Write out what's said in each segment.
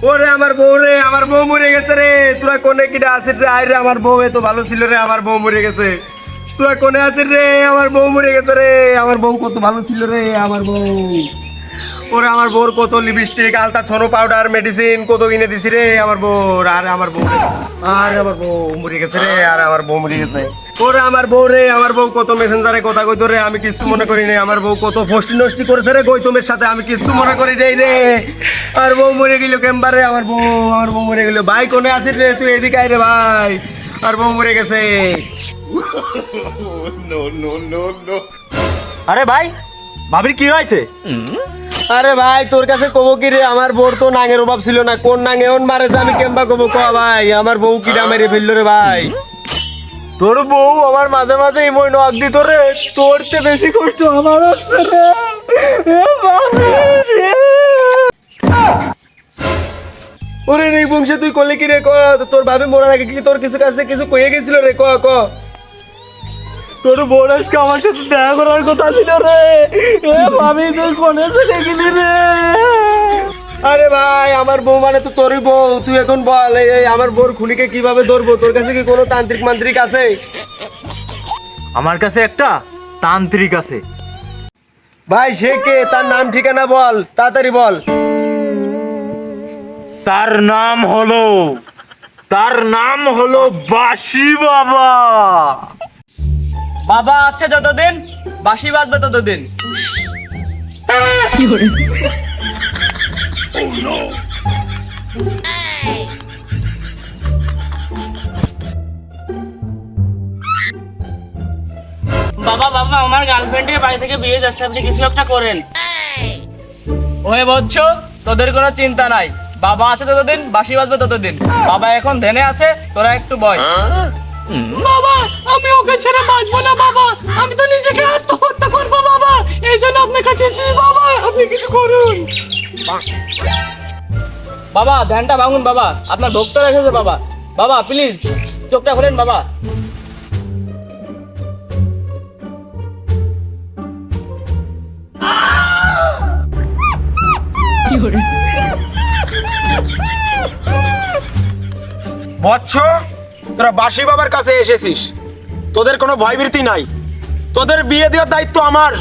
ওরে আমার বউ রে, আমার বউ মরে গেছে রে। তোরা কোনে কিটা আছিস রে? আয় রে, আমার বউ এত ভালো ছিল রে, আমার বউ মরে গেছে। তোরা কোনে আছিস রে? আমার বউ মরে গেছে রে। আমার বউ কত ভালো ছিল রে, আমার বউ। ওরে আমার বউর কত লিপস্টিক, আলতা, ছনো পাউডার, মেডিসিন কত কিনে দিছি রে আমার বউর। আর আমার বউ, আর আমার বউ মরে গেছে রে, আর আমার বউ মরে গেছে। ওরে আমার বউ রে, আমার বউ কত মেসেঞ্জারে কথা কইতো রে, আমি কিচ্ছু মনে করি নাই। আমার বউ কত ফষ্টি নষ্টি করেছে রে গৌতমের সাথে, আমি কিচ্ছু মনে করি নাই রে। আর বউ মরে গেল কেমবারে, আমার বউ মরে গেল। ভাই কোনে আছিস রে? তুই এদিকে আয় রে ভাই, আর বউ মরে গেছে। আরে ভাই, ভাবির কি হয়েছে? আরে ভাই তোর কাছে কবো কি রে, আমার বউর তো নাঙের অভাব ছিল না। কোন নাঙে ওন মারে যে আমি কেমবা কবো ক ভাই, আমার বউ কিটা মেরে ফেললো রে ভাই। তোর বউ আমার মাঝে মাঝে ইময় নক দিত রে, তোর তে বেশি কষ্ট আমার হচ্ছে রে। এ বাবা রে। ওরে রে বংশে তুই করলে কি রে? ক তোর ভাবি মরার আগে কি তোর কিছু কাছে কিছু কয়ে গেছিল রে? ক ক তোর বউ আজকে আমার সাথে দেখা করার কথা ছিল রে। এ ভাবি তুই কোনে চলে গেলি রে? আরে ভাই আমার বউ মানে তো তোরই বউ। তুই এখন বল এই আমার বউর খুনিকে কিভাবে ধরবো? তোর কাছে কি কোনো তান্ত্রিক মান্ত্রিক আছে? আমার কাছে একটা তান্ত্রিক আছে। ভাই সে কে? তার নাম ঠিকানা বল, তাড়াতাড়ি বল। তার নাম হলো বাসি বাবা। বাবা আছে যতদিন, বাসি বাজবে ততদিন। বাবা বাবা আমার গার্লফ্রেন্ডের বাড়ি থেকে বিয়ে যাচ্ছে, আপনি কিছু একটা করেন। ওহে বলছ, তোদের কোনো চিন্তা নাই। বাবা আছে ততদিন, বাসি বাজবে ততদিন। বাবা এখন ধ্যানে আছে, তোরা একটু বয়। বাবা আমি ওকে ছেড়ে বাঁচবো না বাবা, আমি তো নিজেকে আত্মহত্যা করবো বাবা। এই জন্য আপনার কাছে এসেছি বাবা, আপনি কিছু করুন। বাবা ধ্যানটা ভাঙুন বাবা, আপনার ভক্ত রেখেছে বাবা। বাবা প্লিজ চোখটা খোলেন বাবা। বৎস, তোরা বাসি বাবার কাছে এসেছিস, তোদের কোনো ভয়ভীতি নাই। তোদের বিয়ে দেওয়ার দায়িত্ব আমার।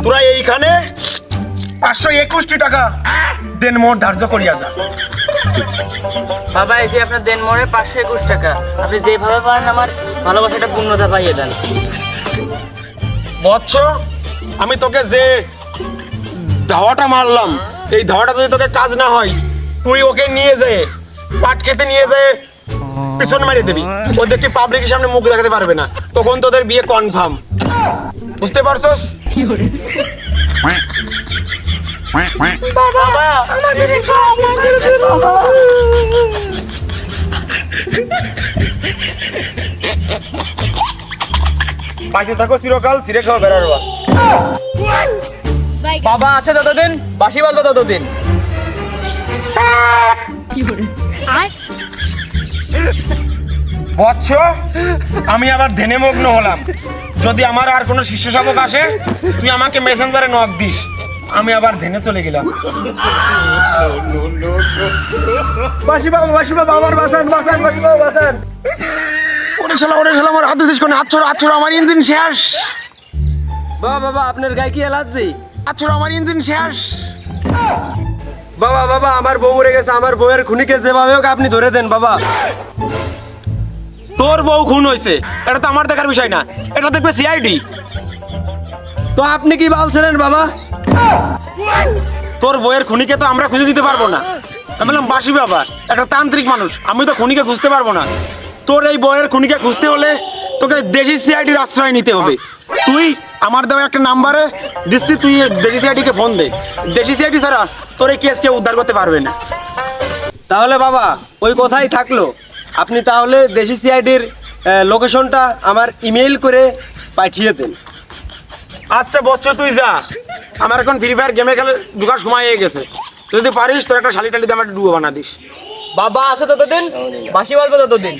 তোরা এইখানে 521 টাকা দেন মোট ধার্য করিয়া যা। বাবা এই যে আপনার দেন মোড়ে 521 টাকা, আপনি যেভাবে পারেন আমার ভালোবাসাটা পূর্ণতা পাইয়ে দেন। বৎস, আমি তোকে যে ধাওয়াটা মারলাম, এই ধাওয়াটা যদি তোকে কাজ না হয়, তুই ওকে নিয়ে যায় পাট খেতে নিয়ে যায় পিছন মারিয়ে দিবি। ওদেরকে পাবলিকের সামনে মুখ দেখাতে পারবে না, তখন তোদের বিয়ে কনফার্ম। বুঝতে পারছস? বাবা আমাদের একটু আদর করে দে বাবা। পাশে থাকো চিরকাল, ছিঁড়ে খাওয়া বেড়ারবা। বাবা আছে ততদিন, বাসি বাজবে ততদিন। বৎস, আমি আবার ধ্যানে মগ্ন হলাম। যদি আমার আর কোনো শিষ্য শাবক আসে, তুই আমাকে মেসেঞ্জারে নক দিস, আমি আবার ধ্যানে চলে গেলাম। বাসি বাবা আমার বাঁচান, বাসি বাবা বাঁচান। ওরে শালা আমার হাত দিছিস কোন? আচ্ছা আমার ইঞ্জিন শেষ। বাবা আপনার গায়ে কি এলার্জি? আচ্ছা আমার ইঞ্জিন শেষ। বাবা আমার বউ মরে গেছে, আমার বউয়ের খুনিকে যেভাবে হোক আপনি ধরে দেন বাবা। তোর বউ খুন হয়েছে, এটা তো আমার দেখার বিষয় না, এটা দেখবে সিআইডি। তো আপনি কি বলছিলেন বাবা? তোর বউয়ের খুনিকে তো আমরা খুঁজে দিতে পারবো না। আমি বললাম বাসি বাবা একটা তান্ত্রিক মানুষ, আমি তো খুনিকে খুঁজতে পারবো না। তোর এই বউয়ের খুনিকে খুঁজতে হলে তোকে দেশি সিআইডির আশ্রয় নিতে হবে। তুই আমার দেওয়া একটা নাম্বারে দিচ্ছি, তুই দেশি সিআইডিকে ফোন দে। দেশি সিআইডি ছাড়া তোর এই কেস কেউ উদ্ধার করতে পারবে না। তাহলে বাবা ওই কথাই থাকলো, আপনি তাহলে দেশি সিআইডির লোকেশনটা আমার ইমেইল করে পাঠিয়ে দেন। আচ্ছা বচ্চা তুই যা, আমার এখন ফ্রি ফায়ার গেমে খেলে ঢুকার সময় হয়ে গেছে। তুই যদি পারিস তোর একটা শালি টালি দিয়ে আমার ডুবো বানা দিস। বাবা আছে ততদিন, বাসি বাজবে ততদিন।